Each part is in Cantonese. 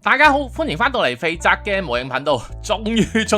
大家好，歡迎翻到嚟肥宅嘅模型頻道。終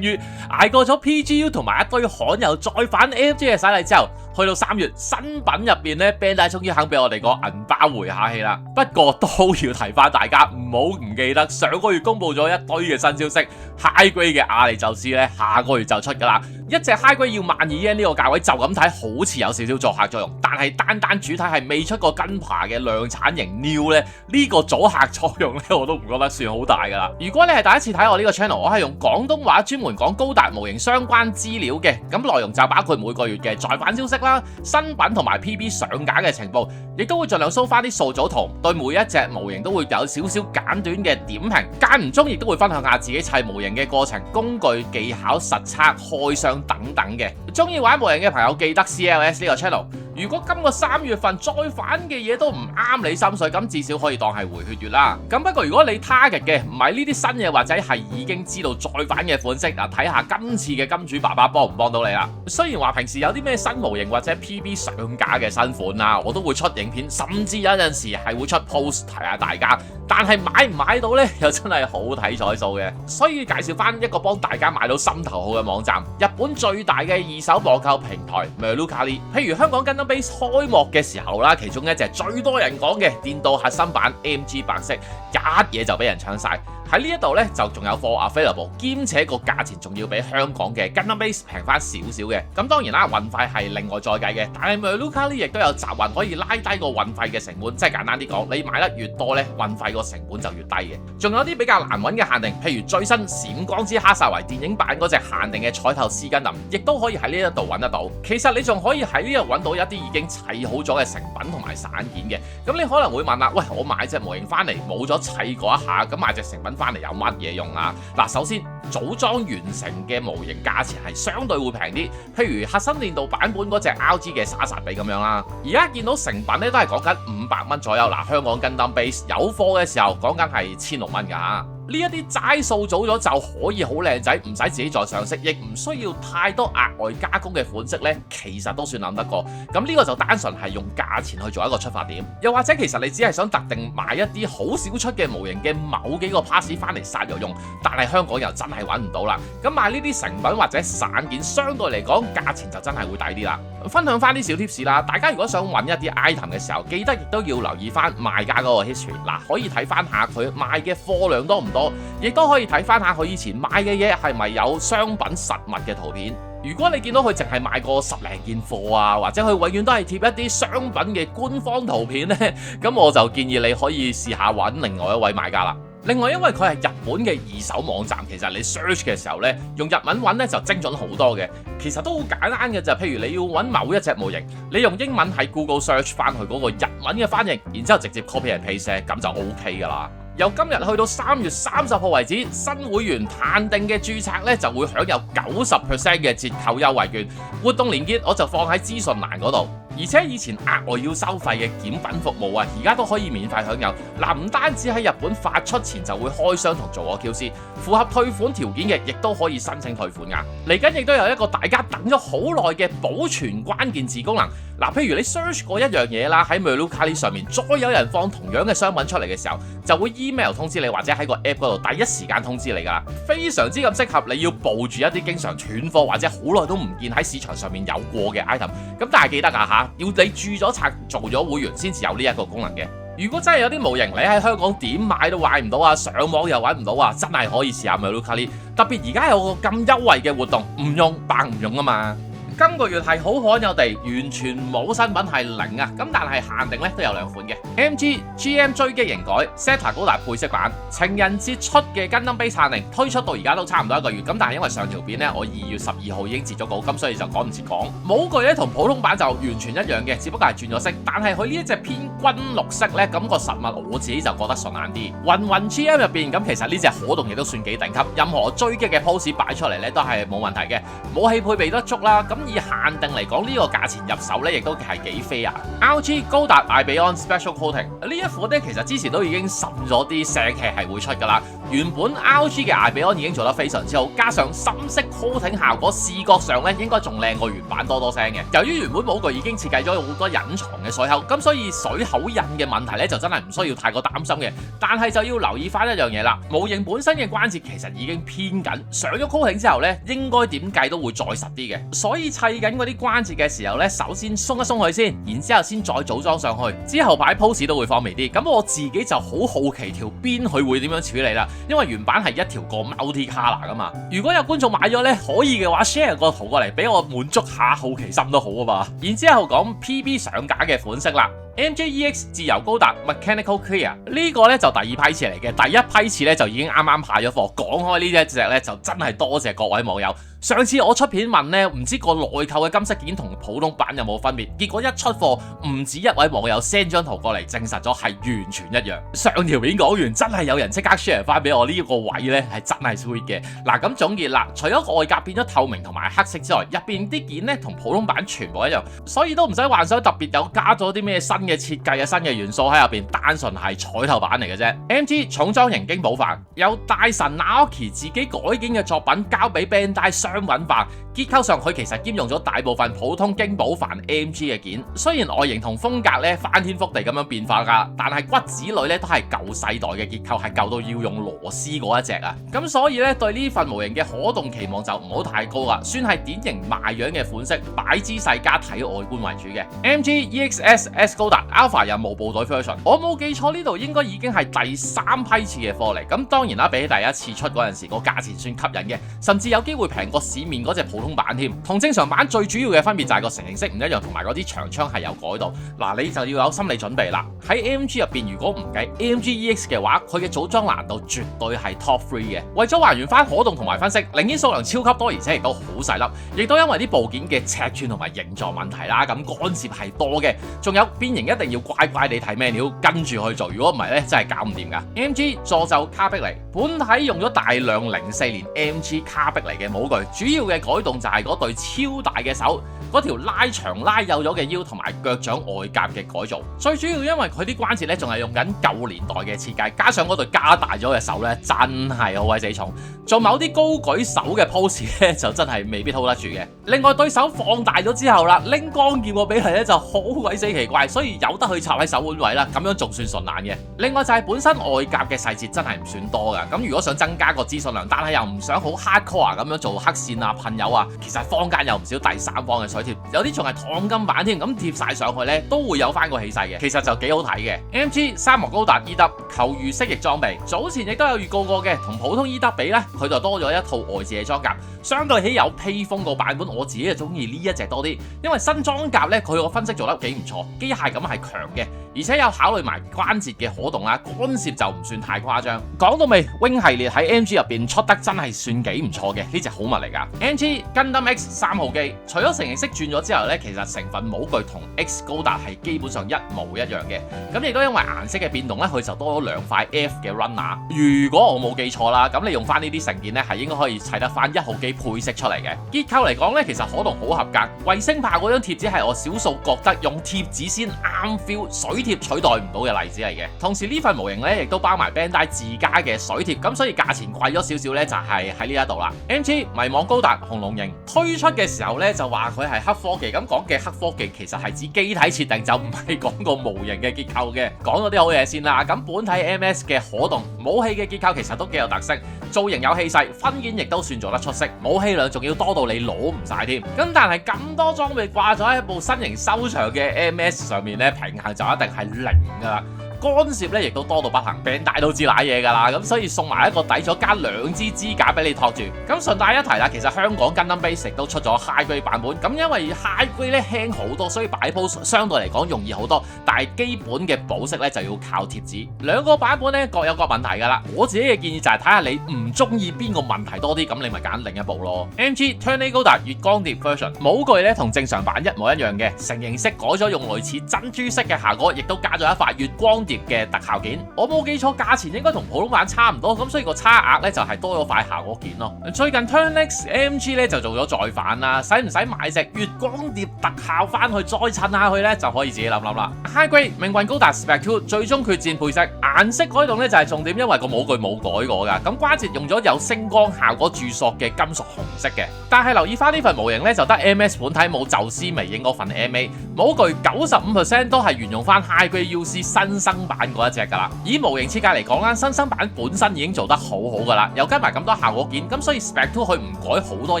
於捱過咗 PGU 同埋一堆罕有再版 AMG 嘅洗禮之後，去到3月新品入邊咧 Bandai 終於肯俾我哋個銀包回下氣啦。不過都要提翻大家，唔好唔記得上個月公布咗一堆嘅新消息 ，High Grade 嘅亞尼宙斯咧下個月就出噶啦。一隻 High Grade 要12,000呢個價位就咁睇，好似有少少阻嚇作用，但係單主體係未出過跟爬嘅量產型 New 咧，呢個阻嚇作用咧我都唔覺得算好大噶啦。如果你係第一次睇我呢個 channel， 我係用廣東話專門講高達模型相關資料嘅，咁內容就包括每個月嘅再版消息啦、新品同埋 PB 上架嘅情報，亦都會盡量 show 翻啲數組圖，對每一隻模型都會有少少簡短嘅點評，間唔中亦都會分享下自己砌模型嘅過程、工具、技巧、實測、開箱等等嘅。中意玩模型嘅朋友記得 CLS 呢個 channel。如果今個3月份再版嘅嘢都唔啱你心水，咁至少可以當係回血月啦。咁不過如果你 target 嘅唔係呢啲新嘢，或者係已經知道再版嘅款式，睇下今次嘅金主爸爸幫唔幫到你啦。雖然話平時有啲咩新模型或者 PB 上架嘅新款啦，我都會出影片，甚至有陣時係會出 post 提下大家。但係買唔買到呢，又真係好睇彩數嘅。所以介紹翻一個幫大家買到心頭好嘅網站，日本最大嘅二手網購平台 Mercari。譬如香港 Gundam Base 開幕嘅時候啦，其中一隻最多人講嘅電鍍核心版 MG 白色，一嘢就俾人搶晒。喺呢一度呢，就仲有貨 available， 兼且個價錢仲要比香港嘅 Gundam Base 平翻少少嘅。咁當然啦，運費係另外再計嘅，但係 Mercari 亦都有集運可以拉低個運費嘅成本，即係簡單啲講，你買得越多呢，運費個成本就越低嘅。仲有啲比較難揾嘅限定，譬如最新閃光之哈薩維電影版嗰隻限定嘅彩透絲根林，亦都可以喺呢一度揾得到。其實你仲可以喺呢度揾到一啲已經砌好咗嘅成品同埋散件嘅。咁你可能會問啦，喂，我買隻模型翻嚟冇咗砌嗰一下，咁買隻成品翻嚟有乜嘢用啊？嗱，首先組裝完成嘅模型價錢係相對會平啲，譬如核心電鍍版本嗰隻 RG 嘅沙薩比咁樣啦。而家見到成品咧都係講緊500蚊左右，嗱，香港 Gundam Base 有貨嘅時候講緊係1600蚊㗎嚇。呢一啲齋數組咗就可以好靚仔，唔使自己再上色，亦唔需要太多額外加工嘅款式呢，其實都算諗得過。咁呢個就單純係用價錢去做一個出發點，又或者其實你只係想特定買一啲好少出嘅模型嘅某幾個 parts 翻嚟殺藥用，但係香港又真係揾唔到啦。咁買呢啲成品或者散件，相對嚟講價錢就真係會抵啲啦。分享翻啲小 tips 啦，大家如果想揾一啲 item 嘅時候，記得亦都要留意翻賣家嗰個 history。嗱，可以睇翻下佢賣嘅貨量多唔多，亦都可以睇翻下佢以前賣嘅嘢係咪有商品實物嘅圖片。如果你見到佢淨係賣過10零件貨啊，或者佢永遠都係貼一啲商品嘅官方圖片呢，咁我就建議你可以試下揾另外一位買家啦。另外，因為佢係日本嘅二手網站，其實你 search 嘅時候呢，用日文揾呢就精準好多嘅。其實都好簡單嘅，就譬如你要揾某一隻模型，你用英文喺 Google search 翻佢嗰個日文嘅翻譯，然之後直接 copy and paste，咁就 OK 噶啦。由今日去到3月30號為止，新會員限定嘅註冊咧就會享有90% 嘅折扣優惠券，活動連結我就放喺資訊欄嗰度。而且以前額外要收費嘅檢品服務啊，而家都可以免費享有。嗱，唔單止喺日本發出前就會開箱同做個 QC， 符合退款條件嘅，亦都可以申請退款噶。嚟緊亦都有一個大家等咗好耐嘅保存關鍵字功能。嗱，譬如你 search 過一樣嘢啦，喺 Mercari 上面再有人放同樣嘅商品出嚟嘅時候，就會 email 通知你，或者喺個 app 嗰度第一時間通知你噶，非常之咁適合你要捕住一啲經常斷貨或者好耐都唔見喺市場上面有過嘅 item。咁但係記得啊嚇，要你註咗冊做咗會員先至有呢一個功能嘅。如果真係有啲模型你喺香港點買都買唔到啊，上網又揾唔到啊，真係可以試下 Mercari。特別而家有個咁優惠嘅活動，唔用白唔用啊嘛。今個月係好罕有地完全冇新品係零啊，咁但係限定咧都有2款嘅 MG GM 追擊型改 Zeta 高達配色版，情人節出嘅 Gundam Base 限定推出到而家都差唔多1個月，咁但係因為上條片咧我2月12號已經截咗稿，咁所以就趕唔切講。模具咧同普通版就完全一樣嘅，只不過係轉咗色，但係佢呢一隻偏軍綠色咧，咁個實物我自己就覺得順眼啲。雲 GM 入邊咁其實呢隻可動亦都算幾頂級，任何追擊嘅 pose 擺出嚟咧都係冇問題嘅，武器配備得足啦，咁以限定嚟講呢個價錢入手咧，亦都係幾飛啊 ！RG 高達艾比安 Special Coating 呢一款咧，其實之前都已經滲咗啲社劇係會出噶啦，原本 ROG 嘅艾比安已經做得非常之好，加上深色 coating 效果，視覺上咧應該仲靚過原版多多聲嘅。由於原本模具已經設計咗好多隱藏嘅水口，咁所以水口印嘅問題咧就真係唔需要太過擔心嘅。但係就要留意翻一樣嘢啦，模型本身嘅關節其實已經偏緊，上咗 coating 之後咧，應該點計都會再實啲嘅。所以砌緊嗰啲關節嘅時候咧，首先鬆一鬆佢先，然之後先再組裝上去，之後擺 pose 都會方便啲。咁我自己就好好奇條邊佢會點樣處理啦，因為原版係一條過 multi color 噶嘛。如果有觀眾買咗咧，可以嘅話 share 個圖過嚟俾我滿足下好奇心都好啊嘛。然之後講 PB 上架嘅款式啦。MJ-EX 自由高達 Mechanical Clear 呢個咧就第二批次嚟嘅，第一批次咧就已經啱啱派咗貨。講開呢一隻咧就真係多謝各位網友。上次我出片問咧，唔知個內購嘅金飾件同普通版有冇分別，結果一出貨唔止一位網友 send 張圖過嚟證實咗係完全一樣。上條片講完，真係有人即刻 share 翻俾我，呢個位咧係真係 sweet 嘅。嗱，咁總結啦，除咗外甲變咗透明同埋黑色之外，入邊啲件咧同普通版全部一樣，所以都唔使幻想特別有加咗啲咩新嘅設計啊、新嘅元素喺入邊，單純係彩頭版嚟嘅啫。MG 重裝型京寶範由大神 Naoki 自己改建嘅作品交俾 Bandai 商品化，結構上佢其實兼用咗大部分普通京寶範 MG 嘅件，雖然外形同風格咧翻天覆地咁樣變化噶，但係骨子裏咧都係舊世代嘅結構，係舊到要用螺絲嗰一隻啊。咁所以咧對呢份模型嘅可動期望就唔好太高啦，算係典型賣樣嘅款式，擺姿勢加睇外觀為主嘅。MG-EX-S S 高達 Alpha 任務部隊 version， 我冇記錯呢度應該已經係第3批次嘅貨嚟。咁當然啦，比起第一次出嗰陣時個價錢算吸引嘅，甚至有機會平過市面嗰隻普通版添。同正常版最主要嘅分別就係個成型式唔一樣，同埋嗰啲長槍係有改到。嗱，你就要有心理準備啦。喺 AMG 入邊，如果唔計 AMG-EX 嘅話，佢嘅組裝難度絕對係 top 3嘅。為咗還原翻可動同埋分析，零件數量超級多，而且亦都好細粒，亦都因為啲部件嘅尺寸同埋形狀問題啦，咁干涉係多嘅。仲有變形一定要乖乖地睇咩料，跟住去做，如果唔係咧真係搞唔掂噶。AMG 助就卡碧尼本體用咗大量04年 AMG 卡碧尼嘅模具，主要嘅改動就係嗰對超大嘅手，嗰條拉長拉幼咗嘅腰同埋腳掌外夾嘅改造。最主要因為佢啲關節咧仲係用緊舊年代嘅設計，加上嗰對加大咗嘅手咧真係好鬼死重，做某啲高舉手嘅 pose 咧就真係未必 hold 得住嘅。另外對手放大咗之後啦，拎光劍個比例咧就好鬼死奇怪，所以有得去插喺手腕位啦，咁樣仲算順眼嘅。另外就係本身外夾嘅細節真係唔算多噶，咁如果想增加個資訊量，但係又唔想好 hardcore 咁樣做黑線啊、噴油啊，其實坊間有唔少第三方嘅水貼，有啲仲係燙金版添，咁貼晒上去咧都會有翻個氣勢嘅，其實就幾好睇嘅。AMG 沙漠高達 E-Dub 求如蜥蜴裝備，早前亦都有預告過嘅，同普通 E-Dub 比咧，佢就多咗一套外置嘅裝甲，相對起有披風個版本，我自己就中意呢一隻多啲，因為新裝甲咧佢個分析做得幾唔錯，機械感係強嘅，而且有考慮埋關節嘅可動啦，干涉就唔算太誇張。講到尾 Wing 系列喺 MG 入邊出得真係算幾唔錯嘅，呢隻好物嚟噶。MG Gundam X 3號機，除咗成形式轉咗之後咧，其實成份模具同 X 高達係基本上一模一樣嘅。咁亦都因為顏色嘅變動咧，佢就多咗2塊 F 嘅 runner。如果我冇記錯啦，咁你用翻呢啲成件咧，係應該可以砌得翻1號機配色出嚟嘅。結構嚟講咧，其實可動好合格。衛星炮嗰張貼紙係我少數覺得用貼紙先啱 feel， 水貼取代唔到嘅例子嚟嘅。同時呢份模型咧，亦都包埋 Bandai 自家嘅水貼，咁所以價錢貴咗少少咧，就係喺呢一度啦。MG 迷惘高達紅龍型推出嘅時候咧，就話佢係黑科技，咁講嘅黑科技其實係指機體設定，就唔係講個模型嘅結構嘅。講咗啲好嘢先啦，咁本體 MS 嘅可動武器嘅結構其實都幾有特色，造型有氣勢，分件亦都算做得出色，武器量仲要多到你攞唔晒添。咁但係咁多裝備掛咗喺一部新型收場嘅 MS 上面咧，平衡就一定係0噶啦。干涉咧亦都多到不行，Bandai都知瀨嘢㗎啦，咁所以送埋一個底座加2支支架俾你托住。咁順帶一提啦，其實香港 Gundam Basic 都出咗 High Grade 版本，咁因為 High Grade 咧輕好多，所以擺 pose 相對嚟講容易好多，但係基本嘅保色咧就要靠貼紙。兩個版本咧各有各問題㗎啦，我自己嘅建議就係睇下你唔中意邊個問題多啲，咁你咪揀另一部咯。MG Turn A 高達月光碟 version 模具咧同正常版一模一樣嘅，成形式改咗用類似珍珠色嘅效果，亦都加咗一塊月光碟嘅特效件，我冇記錯價錢應該同普通版差唔多，咁所以個差額咧就係多咗塊效果件咯。最近 Turn X AMG 咧就做咗再版啦，使唔使買隻月光碟特效翻去再襯下去咧，就可以自己諗諗啦。High Grade 命運高達 Spec 2最終決戰配色顏色改動咧就係重點，因為個模具冇改過㗎。咁關節用咗有星光效果注塑嘅金屬紅色嘅。但係留意翻呢份模型咧，就得 MS 本體冇宙斯微影嗰份 MA， 模具95%都係沿用翻 High Grade UC 新生版嗰一隻㗎啦。以模型設計嚟講啦，新生版本身已經做得好好㗎啦，又加埋咁多效果件，咁所以 Spec 2佢唔改好多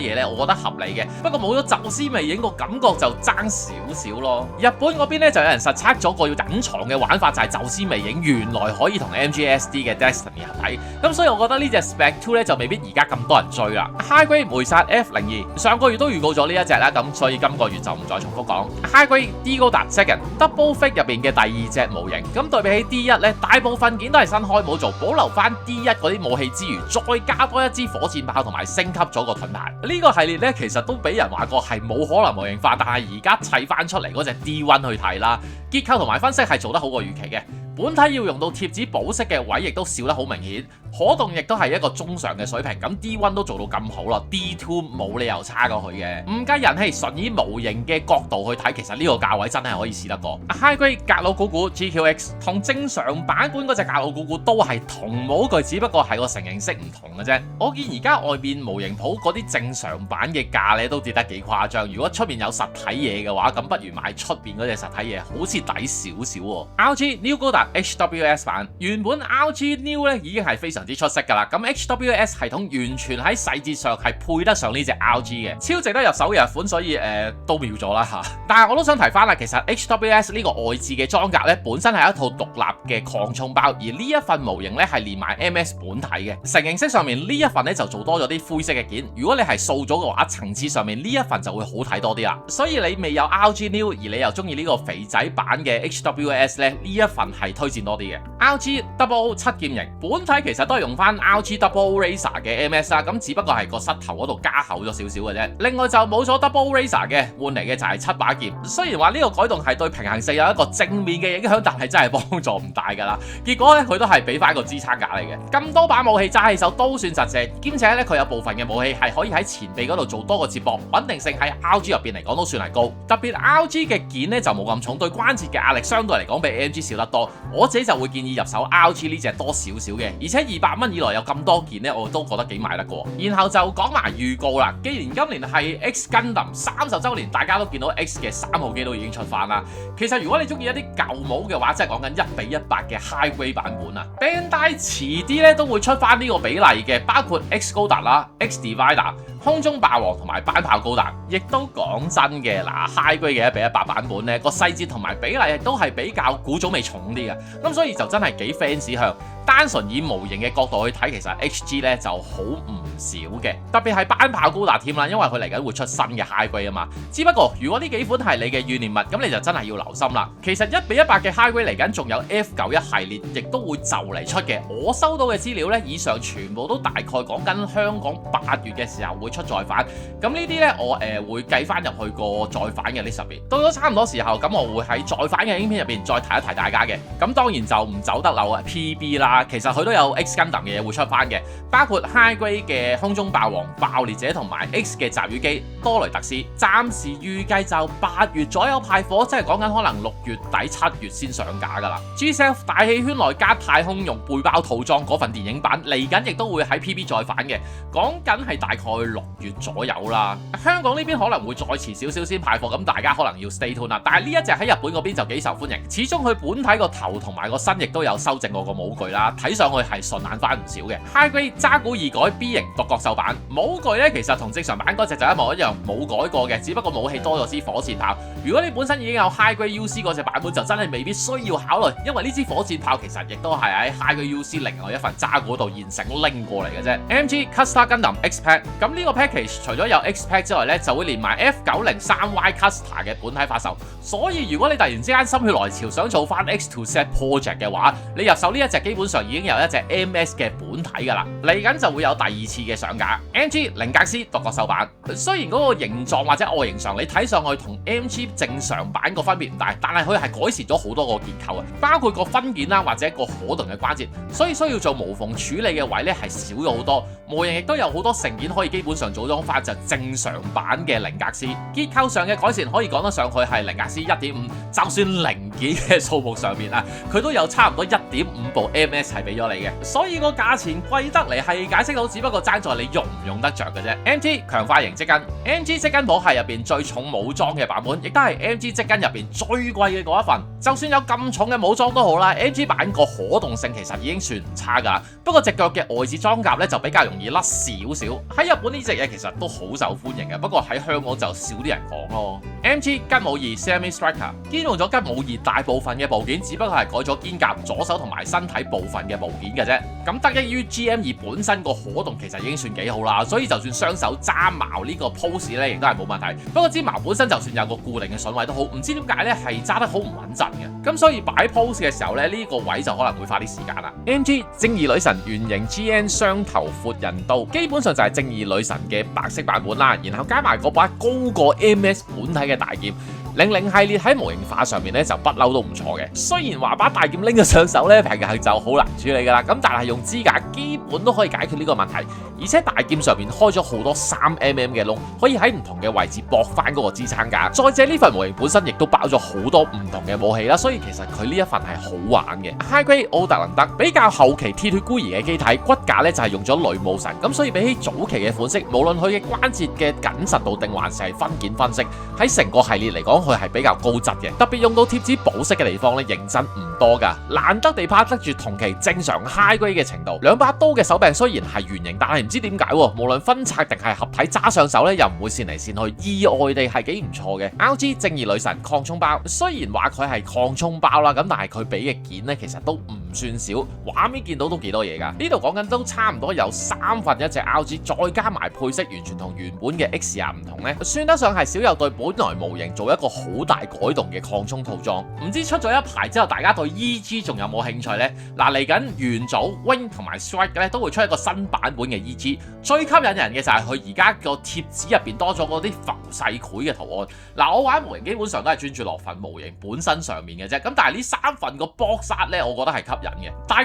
嘢咧，我覺得合理嘅。不過冇咗宙斯微影個感覺就爭少少咯。日本嗰邊咧就有人實測咗個要隱藏嘅玩法，就係宙斯微影原來可以同 MGSD 嘅 Destiny 合體，咁所以我覺得呢隻 Spec 2咧就未必而家咁多人追啦。High Grade 梅薩 F02上個月都預告咗呢一隻啦，咁所以今個月就唔再重複講。High Grade D-Goddard Second Double Fake 入邊嘅第二隻模型，咁對比起 D1 咧，大部分件都係新開冇做，保留翻 D1 嗰啲武器之餘，再加多一支火箭炮同埋升級咗個盾牌。呢個系列咧其實都俾人話過係冇可能模型化，但係而家砌翻出嚟嗰隻 D1 去睇啦，結構同埋分析係做得好過預期嘅。本體要用到貼紙保色嘅位亦都少得好明顯，可動亦都係一個中上嘅水平，咁 D1 都做到咁好啦， D2 冇理由差過佢嘅。唔計人氣，純以模型嘅角度去睇，其實呢個價位真係可以試得過。High Grade 格魯古古 GQX 同正常版本嗰隻格魯古古都係同模具，只不過係個成形式唔同嘅啫。我見而家外邊模型鋪嗰啲正常版嘅價咧都跌得幾誇張，如果出面有實體嘢嘅話，咁不如買出邊嗰隻實體嘢，好似抵少少喎。RG New Goddard HWS 版原本 RG New 咧已經係非常之出色㗎啦，咁 HWS 系統完全喺細節上係配得上呢隻 RG 嘅，超值得入手嘅日款，所以都秒咗啦嚇。但係我都想提翻啦，其實 HWS 呢個外置嘅裝甲咧本身係一套獨立嘅抗衝包，而呢一份模型咧係連埋 MS 本體嘅，成形式上面呢一份咧就做多咗啲灰色嘅件，如果你係掃咗嘅話，層次上面呢一份就會好睇多啲啦。所以你未有 RG New 而你又中意呢個肥仔版嘅 HWS 咧，呢一份係推薦多啲嘅。RG Double 7劍型本體其實都係用翻 RG Double Razor 嘅 MS 啦，咁只不過係個膝頭嗰度加厚咗少少嘅啫。另外就冇咗 Double Razor 嘅，換嚟嘅就係7把劍。雖然話呢個改動係對平衡性有一個正面嘅影響，但係真係幫助唔大㗎啦。結果咧佢都係俾翻個支撐架嚟嘅。咁多把武器揸起手都算實淨，兼且咧佢有部分嘅武器係可以喺前臂嗰度做多個接駁，穩定性喺 RG 入邊嚟講都算係高。特別 RG 嘅件咧就冇咁重，對關節嘅壓力相對嚟講比 MG 少得多。我自己就會建議入手 RG 呢隻多少少嘅，而且200蚊以內有咁多件呢，我都覺得幾買得過。然後就講埋預告啦，既然今年係 X Gundam 30週年，大家都見到 X 嘅3號機都已經出翻啦。其實如果你中意一啲舊模嘅話，即係講緊1:100嘅 High Grade 版本啊，Bandai 遲啲咧都會出翻呢個比例嘅，包括 X Goddard 啦、X Divider、空中霸王同埋班炮高達。亦都講真嘅，嗱 High Grade 嘅1:100版本咧，個細節同埋比例都係比較古早味重啲嘅，咁所以就真係幾 fans 向。單純以模型嘅角度去睇，其實 HG 咧就好唔少嘅，特別係班炮高達添啦，因為佢嚟緊會出新嘅 High Grade 啊嘛。只不過如果呢幾款係你嘅怨念物，咁你就真係要留心啦。其實1:100嘅 High Grade 嚟緊仲有 F91系列，亦都會就嚟出嘅。我收到嘅資料咧，以上全部都大概講緊香港8月嘅時候會出再版。咁呢啲咧我會計翻入去個再版嘅 list 入邊。到咗差唔多時候，咁我會喺再版嘅影片入邊再提一提大家嘅。咁當然就唔走得漏 PB 啦。其實佢都有 X Gundam 嘅嘢會出翻嘅，包括 High Grade 嘅空中霸王、爆裂者同埋 X 嘅集羽機多雷特斯。暫時預計就8月左右派貨，即係講緊可能6月底7月先上架噶啦。G-Self 大氣圈內加太空用背包套裝嗰份電影版嚟緊，亦都會喺 PB 再版嘅，講緊係大概6月左右啦。香港呢邊可能會再遲少少先派貨，咁大家可能要 stay tuned 啦。但係呢一隻喺日本嗰邊就幾受歡迎，始終佢本體個頭同埋個身亦都有修正過個模具啦，睇上去係順眼翻唔少嘅。High Grade 渣古二改 B 型獨角獸版模具咧，其實同正常版嗰隻就一模一樣，冇改過嘅，只不過武器多咗支火箭炮。如果你本身已經有 High Grade UC 嗰隻版本，就真係未必需要考慮，因為呢支火箭炮其實亦都係喺 High Grade UC 另外一份渣古度現成拎過嚟嘅啫。MG Custer Gundam X Pack， 咁呢個 package 除咗有 X Pack 之外咧，就會連埋 F903Y Custer 嘅本體發售。所以如果你突然之間心血來潮想做翻 X2Z Project 嘅話，你入手呢一隻基本上已經有一隻 MS 嘅本體㗎啦。嚟緊就會有第二次嘅上架 MG 零格斯獨角獸版。雖然嗰個形狀或者外形上你睇上去同 MG 正常版個分別唔大，但係佢係改善咗好多個結構啊，包括個分件啦或者個可動嘅關節，所以需要做無縫處理嘅位咧係少咗好多。模型亦都有好多成件可以基本上組裝翻就正常版嘅零格斯。結構上嘅改善可以講得上去係零格斯 1.5， 就算零件嘅數目上面啊，佢都有差唔多1.5部 MS 係俾咗你嘅，所以個價錢貴得嚟係解釋到，只不過爭在你用唔用得着嘅啫。MG 強化型織巾 ，MG 織巾簿係入邊最重武裝嘅版本，亦都係 MG 織巾入邊最貴嘅嗰一份。就算有咁重嘅武裝都好啦 ，MG 版個可動性其實已經算唔差噶。不過隻腳嘅外置裝甲咧就比較容易甩少少。喺日本呢隻嘢其實都好受歡迎嘅，不過喺香港就少啲人講咯。MG 吉武二 Semi Striker 兼用咗吉武二大部分嘅部件，只不過係改咗肩甲、左手同埋身體部分嘅部件嘅啫。咁得益於 GM2 本身個可動其實已經算幾好啦，所以就算雙手揸矛呢個 pose 咧，亦都係冇問題。不過支矛本身就算有個固定嘅筍位都好，唔知點解咧係揸得好唔穩陣嘅。咁所以擺 pose 嘅時候咧，呢個位就可能會花啲時間啦。MG 正義女神圓形 GN 雙頭闊刃刀，基本上就係正義女神嘅白色版本啦，然後加埋嗰把高過 MS 本體嘅大劍。00系列喺模型化上面咧就不嬲都唔錯嘅，雖然話把大劍拎咗上手咧平衡就好難處理噶啦，咁但係用支架基本都可以解決呢個問題，而且大劍上面開咗好多3mm 嘅窿，可以喺唔同嘅位置駁翻嗰個支撐架。再者呢份模型本身亦都包咗好多唔同嘅武器啦，所以其實佢呢一份係好玩嘅。High Grade 奧特倫德比較後期鐵血孤兒嘅機體骨架咧就係用咗女武神，咁所以比起早期嘅款式，無論佢嘅關節嘅緊實度定還是係分件分析，喺成個系列嚟講，佢係比較高質嘅，特別用到貼紙保色嘅地方咧，認真唔多噶，難得地拍得住同期正常 high grade 嘅程度。兩把刀嘅手柄雖然係圓形，但係唔知點解，無論分拆定係合體揸上手咧，又唔會跣嚟跣去，意外地係幾唔錯嘅。RG 正義女神擴充包，雖然話佢係擴充包啦，咁但係佢俾嘅件咧其實都唔算少，畫面見到都幾多嘢噶。呢度講緊都差唔多有1/3隻 RG， 再加埋配色完全同原本嘅 X 廿唔同咧，算得上係少有對本來模型做一個好大改動嘅擴充套裝。唔知出咗一排之後，大家對 EG 仲有冇興趣呢？嗱，嚟緊元祖 Wing 同埋 Strike 咧都會出一個新版本嘅 EG， 最吸引人嘅就係佢而家個貼紙入邊多咗嗰啲浮世繪嘅圖案。嗱，我玩模型基本上都係專注落份模型本身上面嘅啫，咁但係呢3份個 box art 咧，我覺得係吸引嘅。大概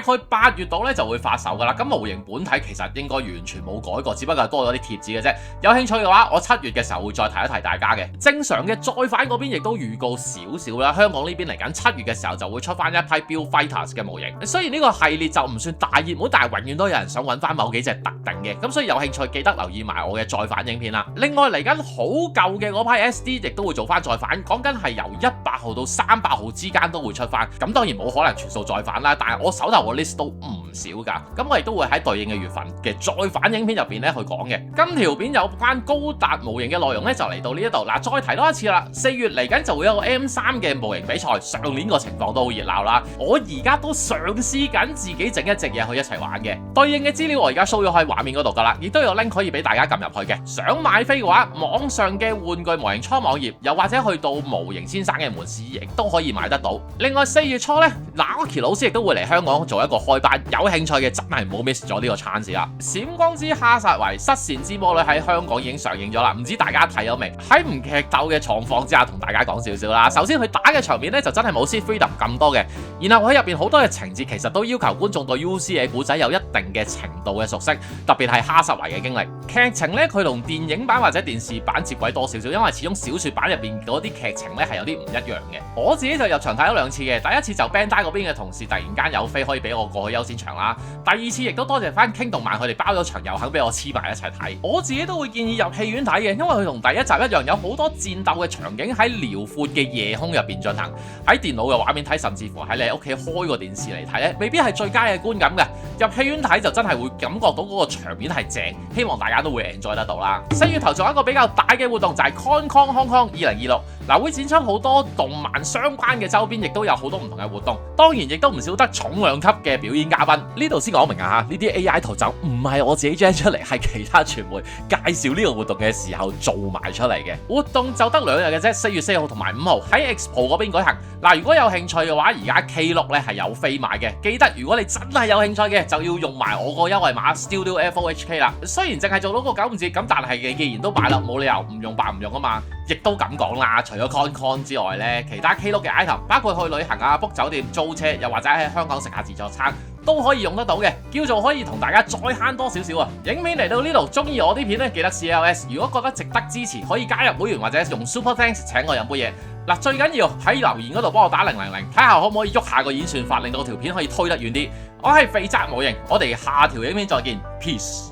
8月度咧就會發售噶啦，咁模型本體其實應該完全冇改過，只不過係多咗啲貼紙嘅啫。有興趣嘅話，我7月嘅時候會再提一提大家嘅。正常嘅再反嗰邊亦都預告少少啦，香港呢邊嚟緊7月嘅時候就會出翻一批 Build Fighters 嘅模型。雖然呢個系列就唔算大熱門，但係永遠都有人想揾翻某幾隻特定嘅，咁所以有興趣記得留意埋我嘅再反影片啦。另外嚟緊好舊嘅嗰批 SD 亦都會做翻再反，講緊係由100號到300號之間都會出翻。咁當然冇可能全數再反啦，但係我手頭個 list 都唔少㗎，咁我亦都會喺對應嘅月份嘅再反影片入邊咧去講嘅。今條片有關高達模型嘅內容咧就嚟到呢一度，嗱再提多一次啦，4月嚟緊就會有個 M3 嘅模型比賽，上年個情況都好熱鬧啦。我而家都嘗試緊自己整一隻嘢去一齊玩嘅，對應嘅資料我而家 show 咗喺畫面嗰度㗎啦，亦都有 link 可以俾大家撳入去嘅。想買飛嘅話，網上嘅玩具模型倉網頁，又或者去到模型先生嘅門市，亦都可以買得到。另外4月初呢，Naoki 老師亦都會嚟香港做一個開班，有興趣嘅真係唔好 miss 咗呢個 chance 啦。閃光之哈薩維失善之魔女喺香港已經上映咗啦，唔知大家睇咗未？喺唔劇透嘅狀況之下，同大家講少少啦。首先佢打嘅場面咧就真係冇 Sith Freedom 咁多嘅，然後佢入邊好多嘅情節其實都要求觀眾對 UC 嘅古仔有一定嘅程度嘅熟悉，特別係哈薩維嘅經歷。劇情咧佢同電影版或者電視版接軌多少少，因為始終小説版入邊嗰啲劇情咧係有啲唔一樣嘅。我自己就入場睇咗2次嘅，第一次就 Bandai 嗰邊嘅同事突然間有飛可以俾我過去優先場啦，第二次亦都多謝翻傾動漫佢哋包咗場又肯俾我黐埋一齊睇。我自己都會建議入戲院睇嘅，因為佢同第一集一樣有好多戰鬥嘅場景喺遼闊嘅夜空入邊進行，喺電腦嘅畫面睇，甚至乎喺你屋企開個電視嚟睇咧，未必係最佳嘅觀感嘅。入戲院睇就真係會感覺到嗰個場面係正，希望大家都會 enjoy 得到啦。4月頭仲有一個比較大嘅活動就係 ConCon Hong Kong 2026，嗱會展出好多動漫相關嘅周邊，亦都有好多唔同嘅活動，當然亦都唔少得重量級嘅表演嘉賓。呢度先講明啊，呢啲 AI 圖就唔係我自己 gen 出嚟，係其他傳媒介紹呢個活動嘅時候做埋出嚟嘅。活動就得2日嘅啫，4月4號同埋5號喺 Expo 嗰邊舉行。嗱，如果有興趣嘅話，而家 K6 咧係有飛賣嘅，記得如果你真係有興趣嘅，就要用埋我個優惠碼 StudioFOHK 啦。雖然淨係做到個95折，咁但係嘅既然都買啦，冇理由唔用白唔用啊嘛。亦都咁講啦，除咗 ConCon 之外咧，其他 K6 嘅 item 包括去旅行啊、book 酒店、租車，又或者喺香港食下自助餐，都可以用得到嘅，叫做可以同大家再慳多少少啊！影片嚟到呢度，中意我啲片咧，記得 CLS。如果覺得值得支持，可以加入會員或者用 Super Thanks 請我飲杯嘢。嗱，最緊要喺留言嗰度幫我打000，睇下可唔可以喐下個演算法，令到條片可以推得遠啲。我係肥宅模型，我哋下條影片再見 ，peace。